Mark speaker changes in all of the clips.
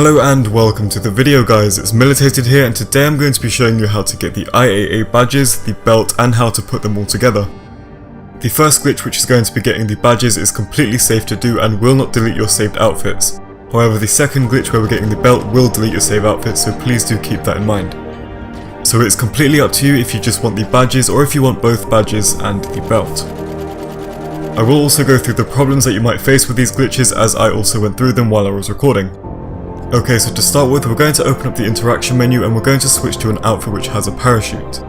Speaker 1: Hello and welcome to the video guys, it's Militated here, and today I'm going to be showing you how to get the IAA badges, the belt, and how to put them all together. The first glitch, which is going to be getting the badges, is completely safe to do and will not delete your saved outfits. However, the second glitch where we're getting the belt will delete your saved outfits, so please do keep that in mind. So it's completely up to you if you just want the badges or if you want both badges and the belt. I will also go through the problems that you might face with these glitches, as I also went through them while I was recording. Okay, so to start with, we're going to open up the interaction menu and we're going to switch to an outfit which has a parachute.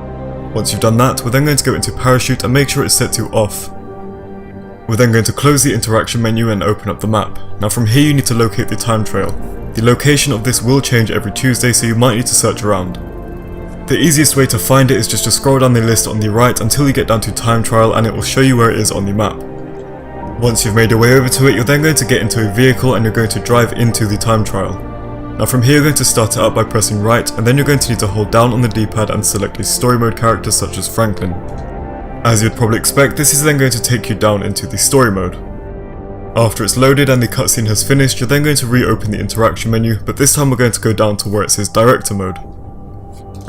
Speaker 1: Once you've done that, we're then going to go into parachute and make sure it's set to off. We're then going to close the interaction menu and open up the map. Now from here you need to locate the time trail. The location of this will change every Tuesday, so you might need to search around. The easiest way to find it is just to scroll down the list on the right until you get down to time trial, and it will show you where it is on the map. Once you've made your way over to it, you're then going to get into a vehicle and you're going to drive into the time trial. Now from here you're going to start it up by pressing right, and then you're going to need to hold down on the D-pad and select a story mode character such as Franklin. As you'd probably expect, this is then going to take you down into the story mode. After it's loaded and the cutscene has finished, you're then going to reopen the interaction menu, but this time we're going to go down to where it says director mode.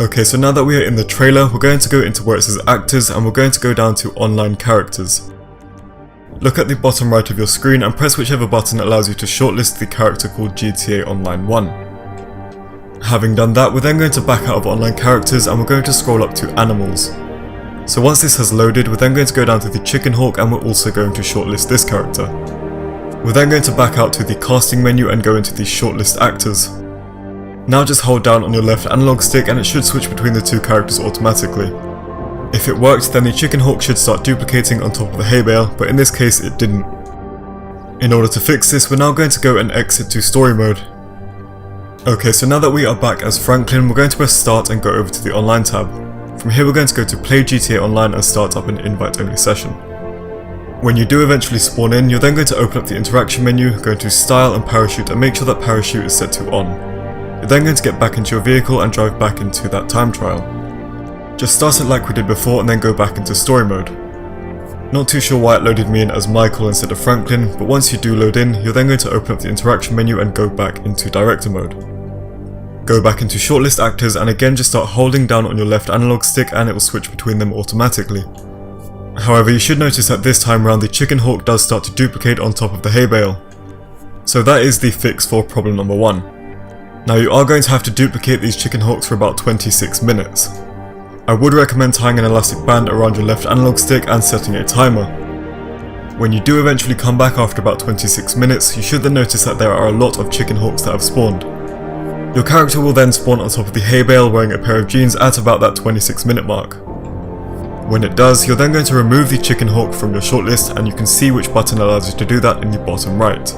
Speaker 1: Okay, so now that we are in the trailer, we're going to go into where it says actors and we're going to go down to online characters. Look at the bottom right of your screen and press whichever button allows you to shortlist the character called GTA Online 1. Having done that, we're then going to back out of online characters and we're going to scroll up to animals. So once this has loaded, we're then going to go down to the Chicken Hawk and we're also going to shortlist this character. We're then going to back out to the casting menu and go into the shortlist actors. Now just hold down on your left analog stick and it should switch between the two characters automatically. If it worked, then the Chicken Hawk should start duplicating on top of the hay bale, but in this case it didn't. In order to fix this, we're now going to go and exit to story mode. Okay, so now that we are back as Franklin, we're going to press start and go over to the online tab. From here we're going to go to play GTA Online and start up an invite only session. When you do eventually spawn in, you're then going to open up the interaction menu, go into style and parachute and make sure that parachute is set to on. You're then going to get back into your vehicle and drive back into that time trial. Just start it like we did before and then go back into story mode. Not too sure why it loaded me in as Michael instead of Franklin, but once you do load in, you're then going to open up the interaction menu and go back into director mode. Go back into shortlist actors and again just start holding down on your left analog stick and it will switch between them automatically. However, you should notice that this time around the Chicken Hawk does start to duplicate on top of the hay bale. So that is the fix for problem number 1. Now you are going to have to duplicate these Chicken Hawks for about 26 minutes. I would recommend tying an elastic band around your left analog stick and setting a timer. When you do eventually come back after about 26 minutes, you should then notice that there are a lot of Chicken Hawks that have spawned. Your character will then spawn on top of the hay bale wearing a pair of jeans at about that 26-minute mark. When it does, you're then going to remove the Chicken Hawk from your shortlist and you can see which button allows you to do that in the bottom right.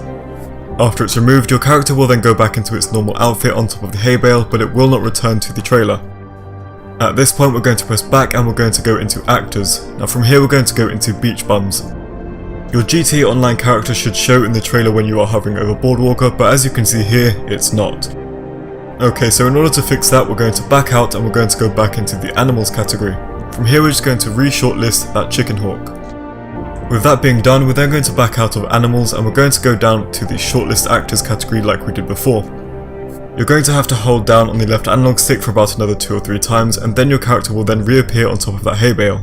Speaker 1: After it's removed, your character will then go back into its normal outfit on top of the hay bale, but it will not return to the trailer. At this point we're going to press back and we're going to go into actors. Now from here we're going to go into beach bums. Your GTA Online character should show in the trailer when you are hovering over Boardwalker, but as you can see here, it's not. Okay, so in order to fix that, we're going to back out and we're going to go back into the animals category. From here we're just going to re-shortlist that Chicken Hawk. With that being done, we're then going to back out of animals and we're going to go down to the shortlist actors category like we did before. You're going to have to hold down on the left analog stick for about another 2 or 3 times and then your character will then reappear on top of that hay bale.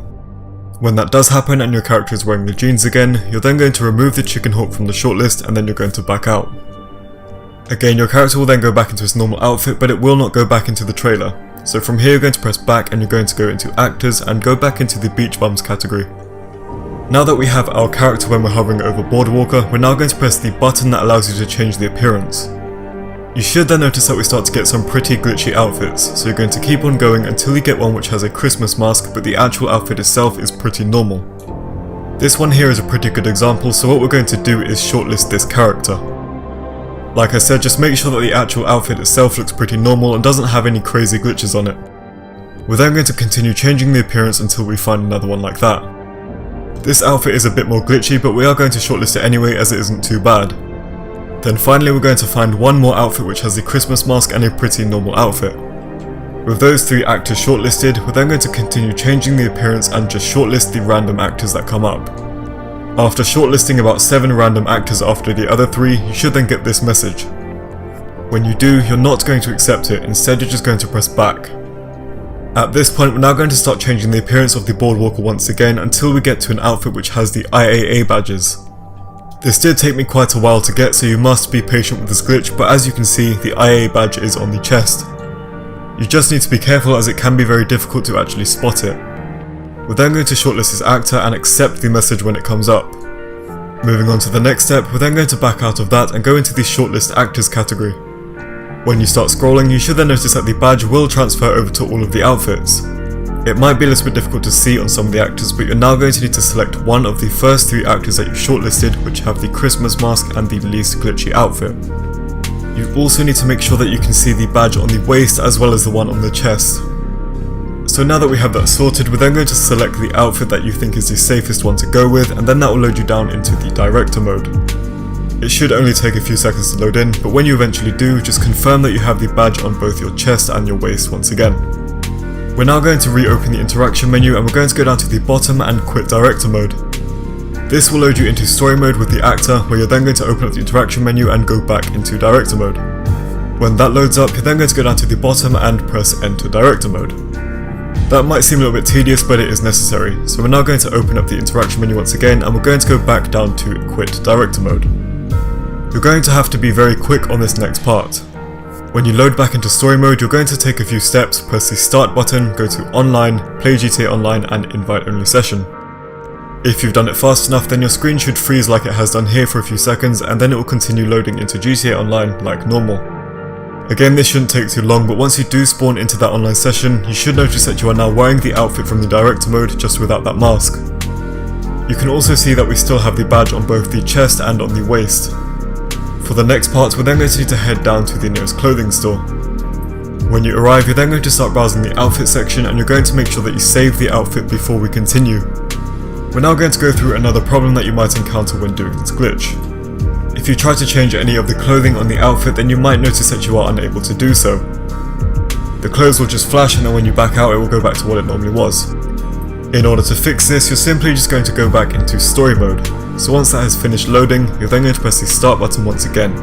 Speaker 1: When that does happen and your character is wearing the jeans again, you're then going to remove the Chicken Hawk from the shortlist and then you're going to back out. Again, your character will then go back into its normal outfit, but it will not go back into the trailer. So from here you're going to press back and you're going to go into actors and go back into the beach bums category. Now that we have our character when we're hovering over Boardwalker, we're now going to press the button that allows you to change the appearance. You should then notice that we start to get some pretty glitchy outfits, so you're going to keep on going until you get one which has a Christmas mask, but the actual outfit itself is pretty normal. This one here is a pretty good example, so what we're going to do is shortlist this character. Like I said, just make sure that the actual outfit itself looks pretty normal and doesn't have any crazy glitches on it. We're then going to continue changing the appearance until we find another one like that. This outfit is a bit more glitchy, but we are going to shortlist it anyway as it isn't too bad. Then finally we're going to find one more outfit which has the Christmas mask and a pretty normal outfit. With those 3 actors shortlisted, we're then going to continue changing the appearance and just shortlist the random actors that come up. After shortlisting about 7 random actors after the other 3, you should then get this message. When you do, you're not going to accept it, instead you're just going to press back. At this point, we're now going to start changing the appearance of the Boardwalker once again until we get to an outfit which has the IAA badges. This did take me quite a while to get, so you must be patient with this glitch, but as you can see, the IAA badge is on the chest. You just need to be careful as it can be very difficult to actually spot it. We're then going to shortlist this actor and accept the message when it comes up. Moving on to the next step, we're then going to back out of that and go into the shortlist actors category. When you start scrolling, you should then notice that the badge will transfer over to all of the outfits. It might be a little bit difficult to see on some of the actors, but you're now going to need to select one of the first 3 actors that you've shortlisted, which have the Christmas mask and the least glitchy outfit. You also need to make sure that you can see the badge on the waist as well as the one on the chest. So now that we have that sorted, we're then going to select the outfit that you think is the safest one to go with, and then that will load you down into the director mode. It should only take a few seconds to load in, but when you eventually do, just confirm that you have the badge on both your chest and your waist once again. We're now going to reopen the interaction menu and we're going to go down to the bottom and quit director mode. This will load you into story mode with the actor, where you're then going to open up the interaction menu and go back into director mode. When that loads up, you're then going to go down to the bottom and press enter director mode. That might seem a little bit tedious, but it is necessary. So we're now going to open up the interaction menu once again and we're going to go back down to quit director mode. You're going to have to be very quick on this next part. When you load back into story mode, you're going to take a few steps, press the start button, go to online, play GTA Online and invite only session. If you've done it fast enough, then your screen should freeze like it has done here for a few seconds, and then it will continue loading into GTA Online like normal. Again, this shouldn't take too long, but once you do spawn into that online session, you should notice that you are now wearing the outfit from the director mode, just without that mask. You can also see that we still have the badge on both the chest and on the waist. For the next part, we're then going to need to head down to the nearest clothing store. When you arrive, you're then going to start browsing the outfit section and you're going to make sure that you save the outfit before we continue. We're now going to go through another problem that you might encounter when doing this glitch. If you try to change any of the clothing on the outfit, then you might notice that you are unable to do so. The clothes will just flash and then when you back out it will go back to what it normally was. In order to fix this, you're simply just going to go back into story mode. So once that has finished loading, you're then going to press the start button once again.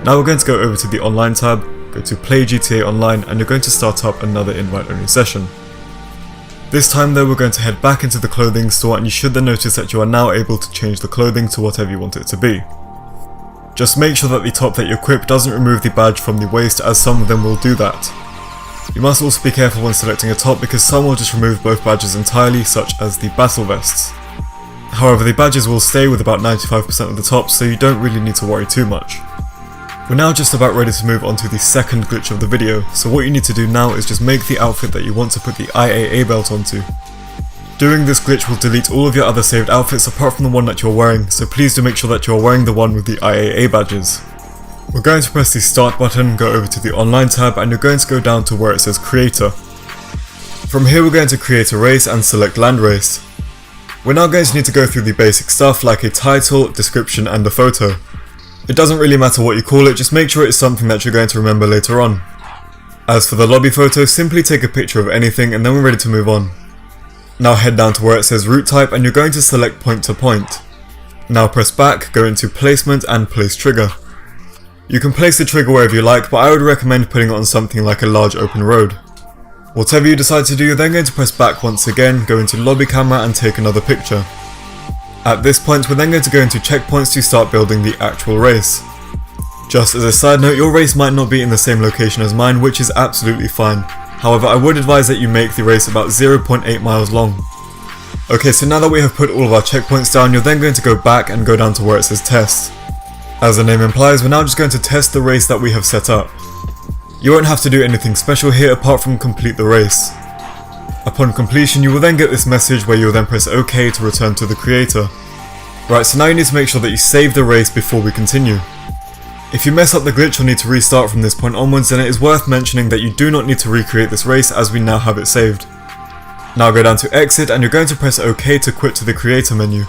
Speaker 1: Now we're going to go over to the online tab, go to play GTA Online and you're going to start up another invite only session. This time though, we're going to head back into the clothing store and you should then notice that you are now able to change the clothing to whatever you want it to be. Just make sure that the top that you equip doesn't remove the badge from the waist, as some of them will do that. You must also be careful when selecting a top because some will just remove both badges entirely, such as the battle vests. However, the badges will stay with about 95% of the tops, so you don't really need to worry too much. We're now just about ready to move on to the second glitch of the video, so what you need to do now is just make the outfit that you want to put the IAA belt onto. Doing this glitch will delete all of your other saved outfits apart from the one that you're wearing, so please do make sure that you're wearing the one with the IAA badges. We're going to press the start button, go over to the online tab and you're going to go down to where it says creator. From here we're going to create a race and select land race. We're now going to need to go through the basic stuff like a title, description and a photo. It doesn't really matter what you call it, just make sure it's something that you're going to remember later on. As for the lobby photo, simply take a picture of anything and then we're ready to move on. Now head down to where it says route type and you're going to select point to point. Now press back, go into placement and place trigger. You can place the trigger wherever you like, but I would recommend putting it on something like a large open road. Whatever you decide to do, you're then going to press back once again, go into lobby camera and take another picture. At this point we're then going to go into checkpoints to start building the actual race. Just as a side note, your race might not be in the same location as mine, which is absolutely fine. However, I would advise that you make the race about 0.8 miles long. Okay, so now that we have put all of our checkpoints down, you're then going to go back and go down to where it says test. As the name implies, we're now just going to test the race that we have set up. You won't have to do anything special here apart from complete the race. Upon completion, you will then get this message where you will then press OK to return to the creator. Right, so now you need to make sure that you save the race before we continue. If you mess up the glitch or need to restart from this point onwards, then it is worth mentioning that you do not need to recreate this race as we now have it saved. Now go down to exit and you're going to press OK to quit to the creator menu.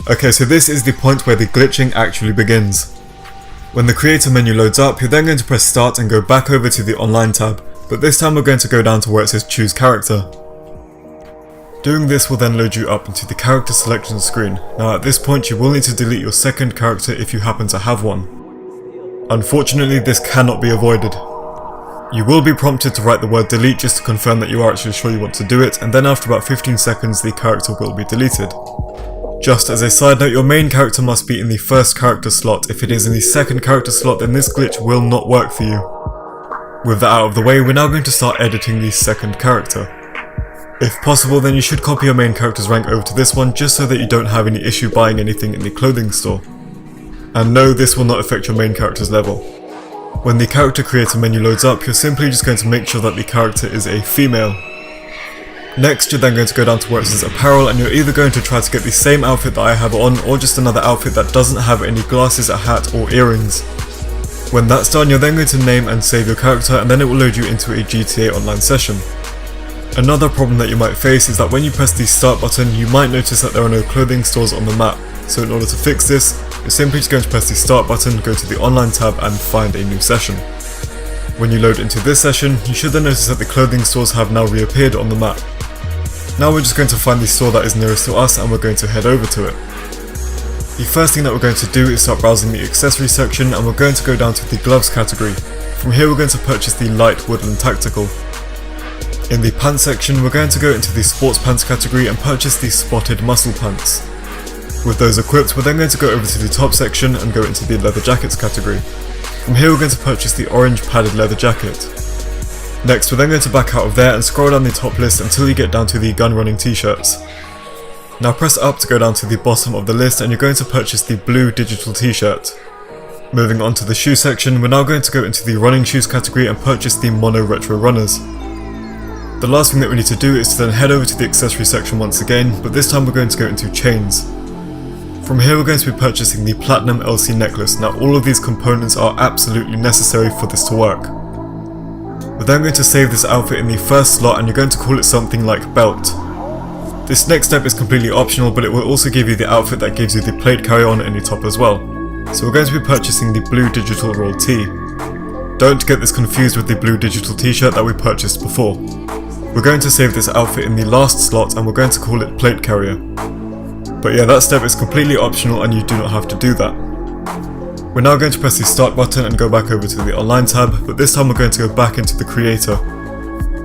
Speaker 1: Okay, so this is the point where the glitching actually begins. When the creator menu loads up, you're then going to press start and go back over to the online tab, but this time we're going to go down to where it says choose character. Doing this will then load you up into the character selection screen. Now at this point you will need to delete your second character if you happen to have one. Unfortunately, this cannot be avoided. You will be prompted to write the word delete just to confirm that you are actually sure you want to do it, and then after about 15 seconds the character will be deleted. Just as a side note, your main character must be in the first character slot. If it is in the second character slot, then this glitch will not work for you. With that out of the way, we're now going to start editing the second character. If possible, then you should copy your main character's rank over to this one just so that you don't have any issue buying anything in the clothing store. And no, this will not affect your main character's level. When the character creator menu loads up, you're simply just going to make sure that the character is a female. Next, you're then going to go down to where it says apparel, and you're either going to try to get the same outfit that I have on, or just another outfit that doesn't have any glasses, a hat, or earrings. When that's done, you're then going to name and save your character, and then it will load you into a GTA Online session. Another problem that you might face is that when you press the start button, you might notice that there are no clothing stores on the map. So in order to fix this, you're simply just going to press the start button, go to the online tab and find a new session. When you load into this session, you should then notice that the clothing stores have now reappeared on the map. Now we're just going to find the store that is nearest to us and we're going to head over to it. The first thing that we're going to do is start browsing the accessory section, and we're going to go down to the gloves category. From here we're going to purchase the light woodland tactical. In the pants section we're going to go into the sports pants category and purchase the spotted muscle pants. With those equipped, we're then going to go over to the top section and go into the leather jackets category. From here we're going to purchase the orange padded leather jacket. Next, we're then going to back out of there and scroll down the top list until you get down to the gun running t-shirts. Now press up to go down to the bottom of the list and you're going to purchase the blue digital t-shirt. Moving on to the shoe section, we're now going to go into the running shoes category and purchase the mono retro runners. The last thing that we need to do is to then head over to the accessory section once again, but this time we're going to go into chains. From here we're going to be purchasing the Platinum LC necklace. Now all of these components are absolutely necessary for this to work. We're then going to save this outfit in the first slot and you're going to call it something like belt. This next step is completely optional, but it will also give you the outfit that gives you the plate carry on in the top as well. So we're going to be purchasing the blue digital roll tee. Don't get this confused with the blue digital t-shirt that we purchased before. We're going to save this outfit in the last slot and we're going to call it plate carrier. But yeah, that step is completely optional and you do not have to do that. We're now going to press the start button and go back over to the online tab, but this time we're going to go back into the creator.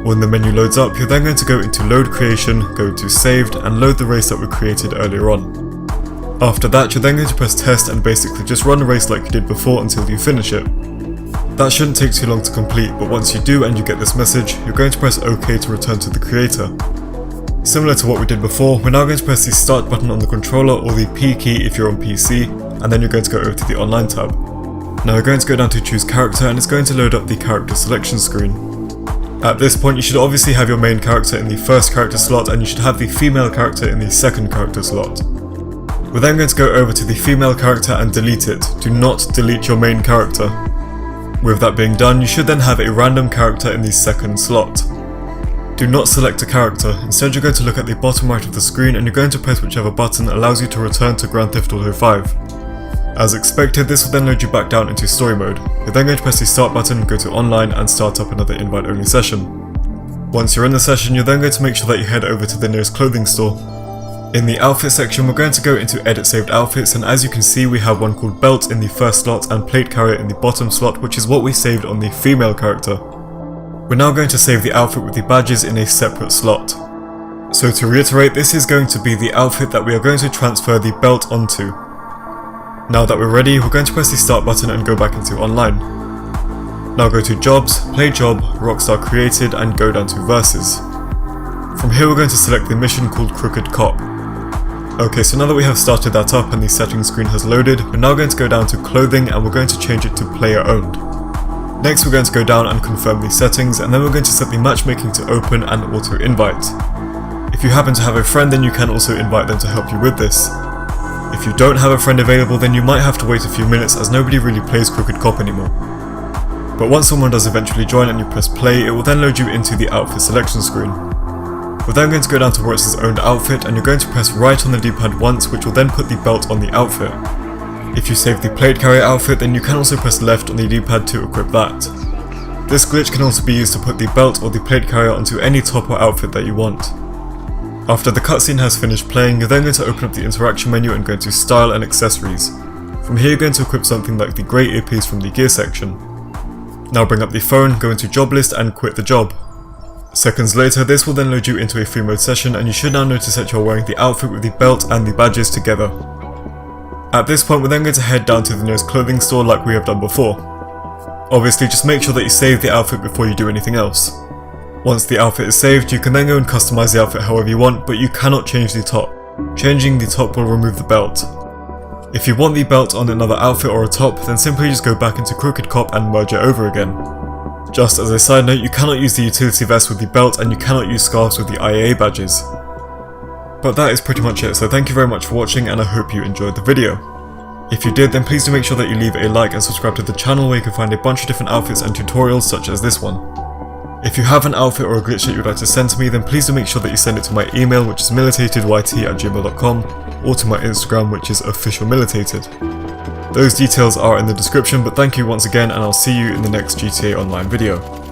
Speaker 1: When the menu loads up, you're then going to go into load creation, go to saved and load the race that we created earlier on. After that, you're then going to press test and basically just run a race like you did before until you finish it. That shouldn't take too long to complete, but once you do and you get this message, you're going to press OK to return to the creator. Similar to what we did before, we're now going to press the start button on the controller or the P key if you're on PC, and then you're going to go over to the online tab. Now you're going to go down to choose character and it's going to load up the character selection screen. At this point you should obviously have your main character in the first character slot and you should have the female character in the second character slot. We're then going to go over to the female character and delete it. Do not delete your main character. With that being done, you should then have a random character in the second slot. Do not select a character, instead you're going to look at the bottom right of the screen and you're going to press whichever button allows you to return to Grand Theft Auto 5. As expected, this will then load you back down into story mode. You're then going to press the start button, go to online and start up another invite only session. Once you're in the session, you're then going to make sure that you head over to the nearest clothing store. In the outfit section, we're going to go into edit saved outfits, and as you can see we have one called belt in the first slot and plate carrier in the bottom slot, which is what we saved on the female character. We're now going to save the outfit with the badges in a separate slot. So to reiterate, this is going to be the outfit that we are going to transfer the belt onto. Now that we're ready, we're going to press the start button and go back into online. Now go to jobs, play job, Rockstar created and go down to versus. From here we're going to select the mission called Crooked Cop. Okay, so now that we have started that up and the settings screen has loaded, we're now going to go down to clothing and we're going to change it to player owned. Next we're going to go down and confirm the settings, and then we're going to set the matchmaking to open and auto invite. If you happen to have a friend, then you can also invite them to help you with this. If you don't have a friend available, then you might have to wait a few minutes as nobody really plays Crooked Cop anymore. But once someone does eventually join and you press play, it will then load you into the outfit selection screen. We're then going to go down to where it says owned outfit and you're going to press right on the D-pad once, which will then put the belt on the outfit. If you save the plate carrier outfit, then you can also press left on the D-pad to equip that. This glitch can also be used to put the belt or the plate carrier onto any top or outfit that you want. After the cutscene has finished playing, you're then going to open up the interaction menu and go to style and accessories. From here you're going to equip something like the grey earpiece from the gear section. Now bring up the phone, go into job list and quit the job. Seconds later, this will then load you into a free mode session, and you should now notice that you're wearing the outfit with the belt and the badges together. At this point, we're then going to head down to the nearest clothing store like we have done before. Obviously, just make sure that you save the outfit before you do anything else. Once the outfit is saved, you can then go and customize the outfit however you want, but you cannot change the top. Changing the top will remove the belt. If you want the belt on another outfit or a top, then simply just go back into Crooked Cop and merge it over again. Just as a side note, you cannot use the utility vest with the belt and you cannot use scarves with the IAA badges. But that is pretty much it, so thank you very much for watching and I hope you enjoyed the video. If you did, then please do make sure that you leave a like and subscribe to the channel where you can find a bunch of different outfits and tutorials such as this one. If you have an outfit or a glitch that you would like to send to me, then please do make sure that you send it to my email, which is militatedyt@gmail.com, or to my Instagram, which is officialmilitated. Those details are in the description, but thank you once again and I'll see you in the next GTA Online video.